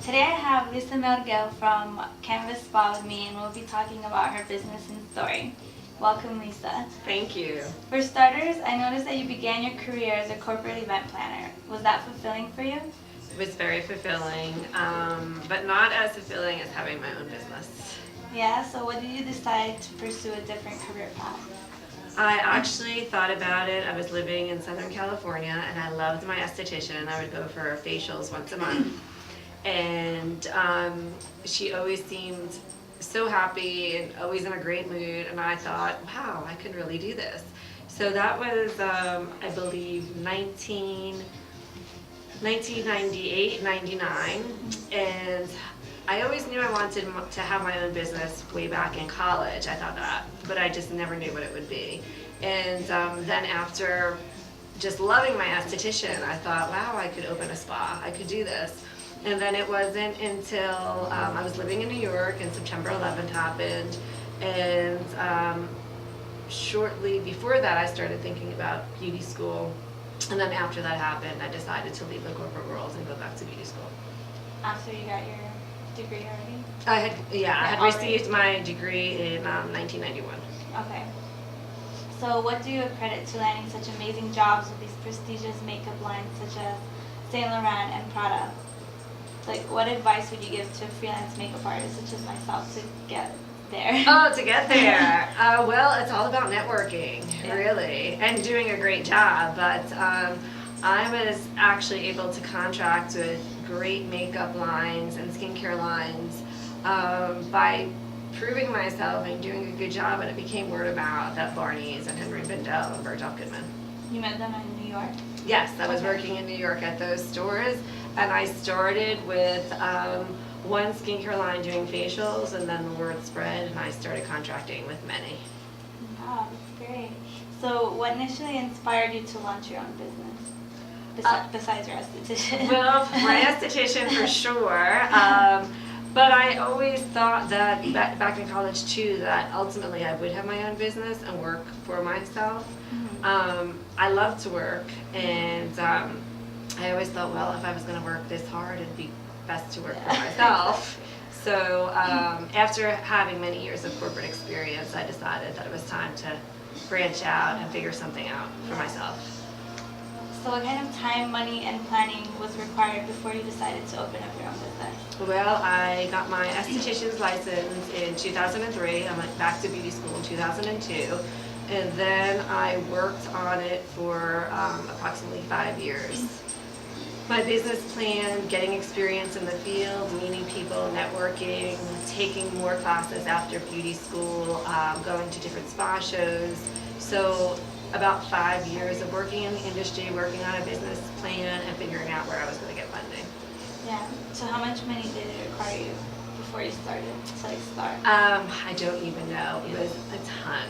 Today I have Lisa Melgel from Canvas Spa with me, and we'll be talking about her business and story. Welcome, Lisa. Thank you. For starters, I noticed that you began your career as a corporate event planner. Was that fulfilling for you? It was very fulfilling, but not as fulfilling as having my own business. Yeah, so what did you decide to pursue a different career path? I actually thought about it. I was living in Southern California and I loved my esthetician. I would go for facials once a month. And she always seemed so happy and always in a great mood. And I thought, wow, I could really do this. So that was, I believe, 1998, 99. And I always knew I wanted to have my own business way back in college. I thought that, but I just never knew what it would be. And then after just loving my esthetician, I thought, wow, I could open a spa. I could do this. And then it wasn't until I was living in New York and September 11th happened. And shortly before that, I started thinking about beauty school. And then after that happened, I decided to leave the corporate world and go back to beauty school. After you got your degree already? I had received my degree in 1991. Okay. So what do you accredit to landing such amazing jobs with these prestigious makeup lines such as Saint Laurent and Prada? Like, what advice would you give to freelance makeup artists such as myself to get there? Oh, to get there. Well, it's all about networking, really, and doing a great job. But I was actually able to contract with great makeup lines and skincare lines by proving myself and doing a good job, and it became word of mouth at Barney's and Henry Bendel and Bergdorf Goodman. You met them in New York? Yes, I was working in New York at those stores, and I started with one skincare line doing facials, and then the word spread, and I started contracting with many. Wow, that's great. So what initially inspired you to launch your own business? Besides your esthetician? Well, my esthetician for sure. But I always thought that back in college too, that ultimately I would have my own business and work for myself. Mm-hmm. I love to work, and I always thought, well, if I was going to work this hard, it'd be best to work for myself. So after having many years of corporate experience, I decided that it was time to branch out and figure something out for myself. So what kind of time, money, and planning was required before you decided to open up your own business? Well, I got my esthetician's license in 2003. I went back to beauty school in 2002. And then I worked on it for approximately 5 years. My business plan, getting experience in the field, meeting people, networking, taking more classes after beauty school, going to different spa shows. So about 5 years of working in the industry, working on a business plan, and figuring out where I was going to get funding. Yeah. So how much money did it require you before you started to start? I don't even know. It was a ton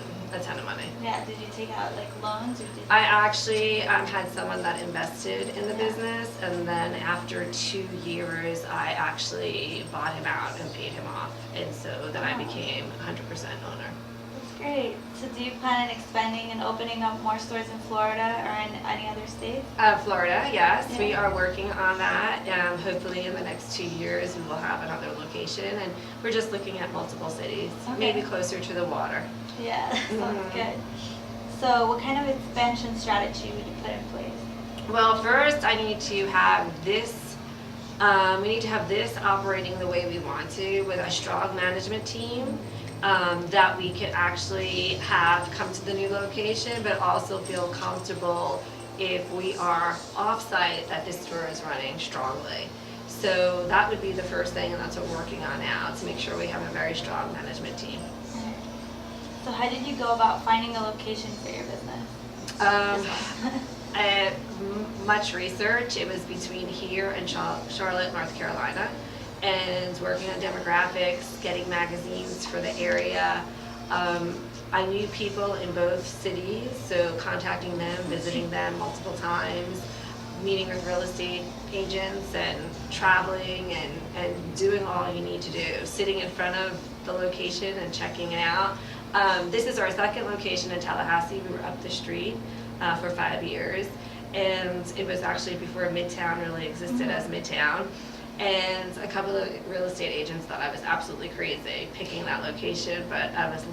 of money. Yeah. Did you take out like loans or did? I actually had someone that invested in the business, and then after 2 years, I actually bought him out and paid him off, and so then I became 100% owner. That's great. So do you plan on expanding and opening up more stores in Florida or in any other states? Florida, yes. Yeah. We are working on that. Hopefully in the next 2 years we will have another location, and we're just looking at multiple cities, maybe closer to the water. Yeah, sounds good. So what kind of expansion strategy would you put in place? Well, first I need to have this operating the way we want to, with a strong management team that we could actually have come to the new location, but also feel comfortable if we are off-site that this store is running strongly. So that would be the first thing, and that's what we're working on now, to make sure we have a very strong management team. So how did you go about finding a location for your business? Much research. It was between here and Charlotte, North Carolina, and working on demographics, getting magazines for the area. I knew people in both cities, so contacting them, visiting them multiple times, meeting with real estate agents and traveling and doing all you need to do. Sitting in front of the location and checking it out. This is our second location in Tallahassee. We were up the street for 5 years, and it was actually before Midtown really existed as Midtown. And a couple of real estate agents thought I was absolutely crazy picking that location, but I was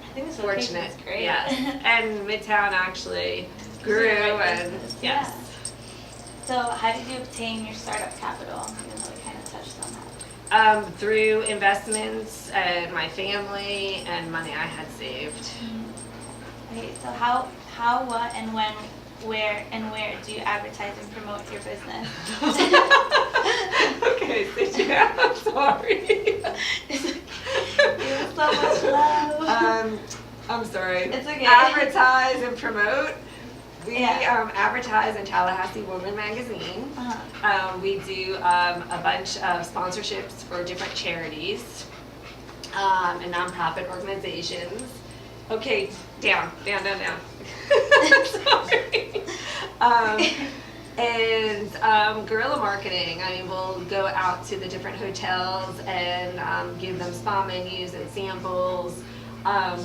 I think this location fortunate. is great. Yes. And Midtown actually grew, and yes. Yeah. So how did you obtain your startup capital? Even though we kind of touched on that. Through investments and my family and money I had saved. Okay, so how, what, and when, where do you advertise and promote your business? Okay, so yeah, I'm sorry. You have so much love. I'm sorry. It's okay. Advertise and promote. We Yeah. advertise in Tallahassee Woman magazine. We do a bunch of sponsorships for different charities and nonprofit organizations. Okay, down. Sorry. And guerrilla marketing. I mean, we'll go out to the different hotels and give them spa menus and samples.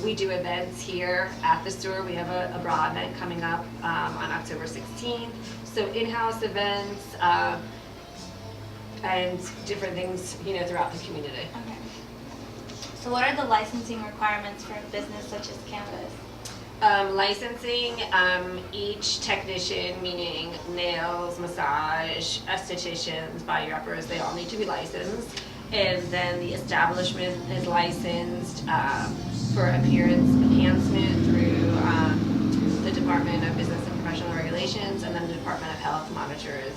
We do events here at the store. We have a bra event coming up on October 16th. So in-house events and different things, throughout the community. Okay. So what are the licensing requirements for a business such as Canvas? Licensing, each technician, meaning nails, massage, estheticians, body wrappers, they all need to be licensed. And then the establishment is licensed for appearance enhancement through the Department of Business and Professional Regulations, and then the Department of Health monitors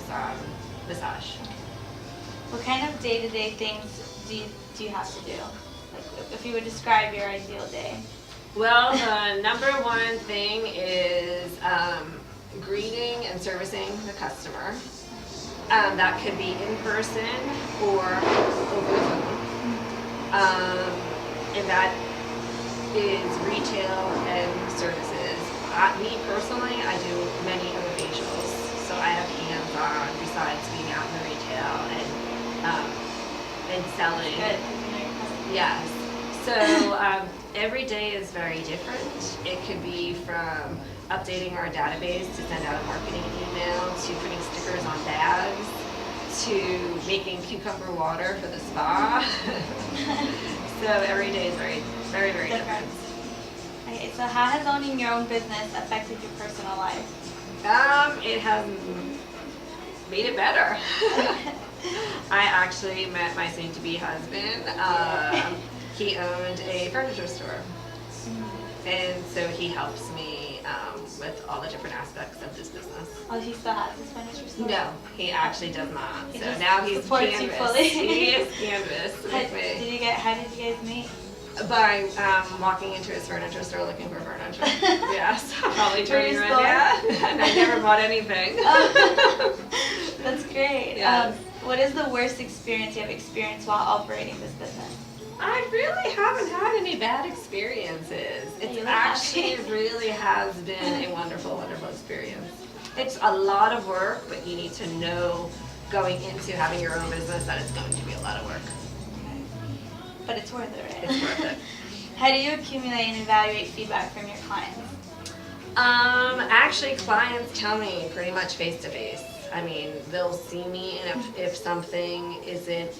massage. What kind of day-to-day things do you have to do? Like, if you would describe your ideal day. Well, the number one thing is greeting and servicing the customer. That could be in person or over the phone. And that is retail and services. Me personally, I do many other facials, so I have hands-on besides being out in the retail and selling. Good. Yes. So every day is very different. It could be from updating our database to send out a marketing email, to putting stickers on bags, to making cucumber water for the spa. So every day is very, very, very different. Okay, so how has owning your own business affected your personal life? It has made it better. I actually met my soon-to-be husband. He owned a furniture store, and so he helps me with all the different aspects of this business. Oh, he still has his furniture store? No, he actually does not. He So just now he's supports you Canvas. fully. He is Canvas with me. How did you guys meet? By walking into his furniture store looking for furniture. Yes, probably Were turning you around. Yeah, and I never bought anything. That's great. Yes. What is the worst experience you have experienced while operating this business? I really haven't had any bad experiences. You It look actually happy. really has been a wonderful, wonderful experience. It's a lot of work, but you need to know going into having your own business that it's going to be a lot of work. Okay. But it's worth it, right? It's worth it. How do you accumulate and evaluate feedback from your clients? Actually, clients tell me pretty much face to face. I mean, they'll see me, and if something isn't,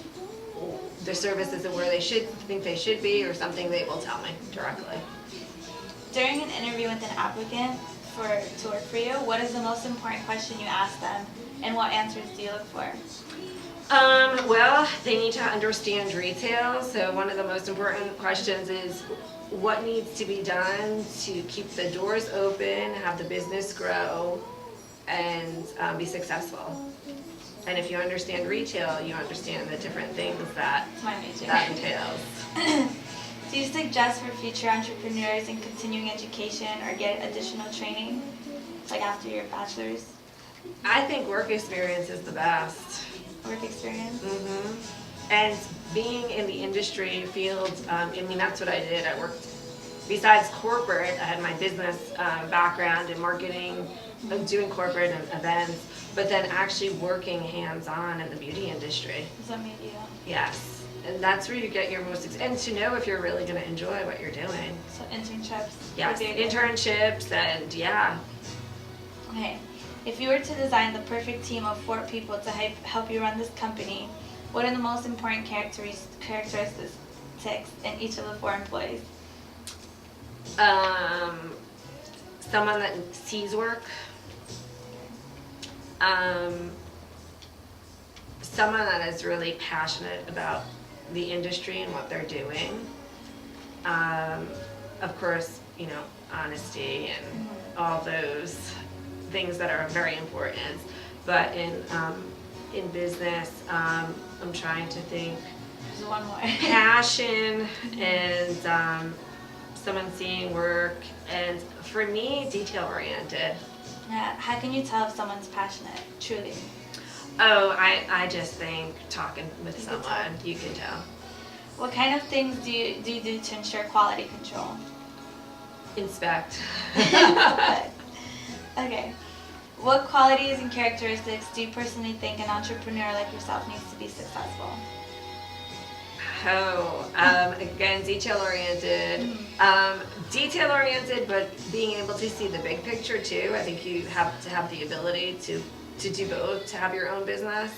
their service isn't where they think they should be, or something, they will tell me directly. During an interview with an applicant to work for you, what is the most important question you ask them, and what answers do you look for? Well, they need to understand retail, so one of the most important questions is what needs to be done to keep the doors open, have the business grow, and be successful. And if you understand retail, you understand the different things that It's my major. that entails. Do you suggest for future entrepreneurs in continuing education or get additional training, like after your bachelor's I think work experience is the best. work experience? And being in the industry field, I mean, that's what I did. I worked, besides corporate, I had my business background in marketing, doing corporate and events, but then actually working hands-on in the beauty industry. Does that mean you? Yes, and that's where you get your most, and to know if you're really going to enjoy what you're doing. So internships? Yes, would be a good- internships, and yeah. Okay. If you were to design the perfect team of 4 people to help you run this company, What are the most important characteristics in each of the 4 employees? Someone that sees work. Someone that is really passionate about the industry and what they're doing. Of course, honesty and all those things that are very important. But in business, I'm trying to think. There's one more. Passion and someone seeing work, and for me, detail oriented. Yeah. How can you tell if someone's passionate, truly? Oh, I just think talking with You can someone, you can tell. What kind of things do you do to ensure quality control? Inspect. Okay. What qualities and characteristics do you personally think an entrepreneur like yourself needs to be successful? Again, detail-oriented. Detail-oriented, but being able to see the big picture too. I think you have to have the ability to do both, to have your own business,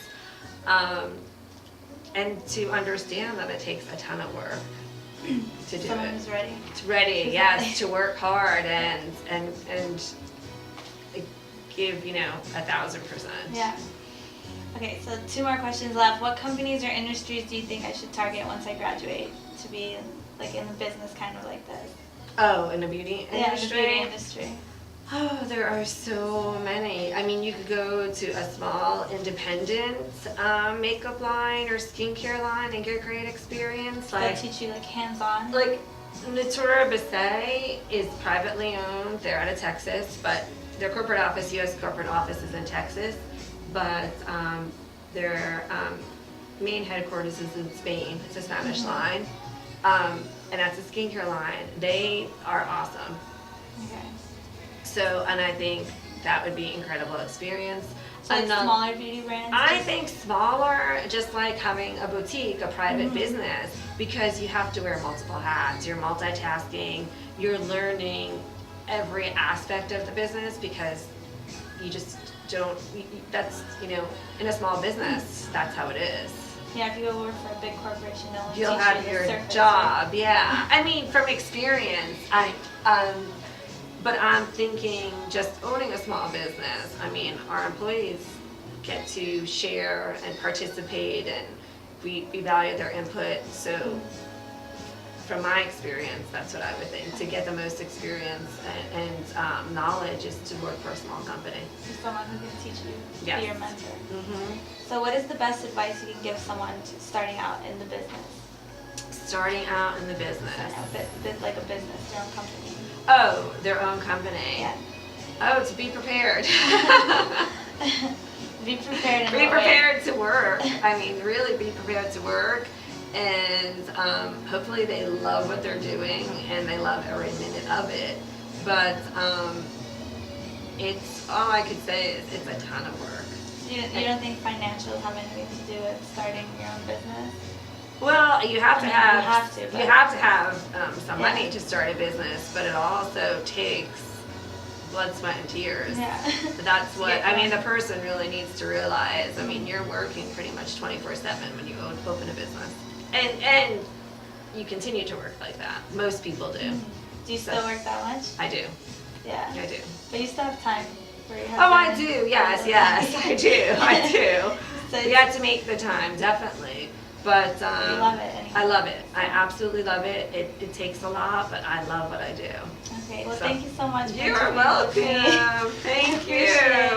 and to understand that it takes a ton of work to do Someone it. who's ready. It's ready, yes, to work hard and give 1,000%. Yeah. Okay, so 2 more questions left. What companies or industries do you think I should target once I graduate to be in the business kind of like this? Oh, in the beauty industry? Yeah, the beauty industry. Oh, there are so many. I mean, you could go to a small independent makeup line or skincare line and get great experience. They'll teach you hands-on. Like Natura Bissay is privately owned. They're out of Texas, but their corporate office, U.S. corporate office, is in Texas. But their main headquarters is in Spain. It's a Spanish line, and that's a skincare line. They are awesome. Okay. So, and I think that would be incredible experience. So smaller beauty brands? I think smaller, just like having a boutique, a private business, because you have to wear multiple hats. You're multitasking. You're learning every aspect of the business because you just don't. That's in a small business, that's how it is. Yeah, if you go work for a big corporation, they'll You'll teach have you your the surface, job, right? yeah. I mean, from experience, but I'm thinking just owning a small business. I mean, our employees get to share and participate, and we value their input. So, from my experience, that's what I would think. To get the most experience and knowledge is to work for a small company. For someone who can teach you, Yes. be your mentor. Mm-hmm. So what is the best advice you can give someone starting out in the business? Starting out in the business. Like a business, your own company. Oh, their own company. Yeah. Oh, to be prepared. Be prepared in Be what way? prepared to work. I mean, really be prepared to work. And hopefully they love what they're doing and they love every minute of it. But it's, all I could say is it's a ton of work. You don't think financials have anything to do with starting your own business? Well, you have to have some Yeah. money to start a business, but it also takes blood, sweat, and tears. Yeah. That's what, Yeah. I mean, the person really needs to realize. I mean, you're working pretty much 24/7 when you open a business. And you continue to work like that. Most people do. Do you still work that much? I do. Yeah. I do. But you still have time for your husband. Oh, I do. Yes, I do. I do. So You have to make the time, definitely. But you love it anyway. I love it. I absolutely love it. It takes a lot, but I love what I do. Okay, well, So- thank you so much. for You are talking with me. welcome. Thank I you. appreciate it.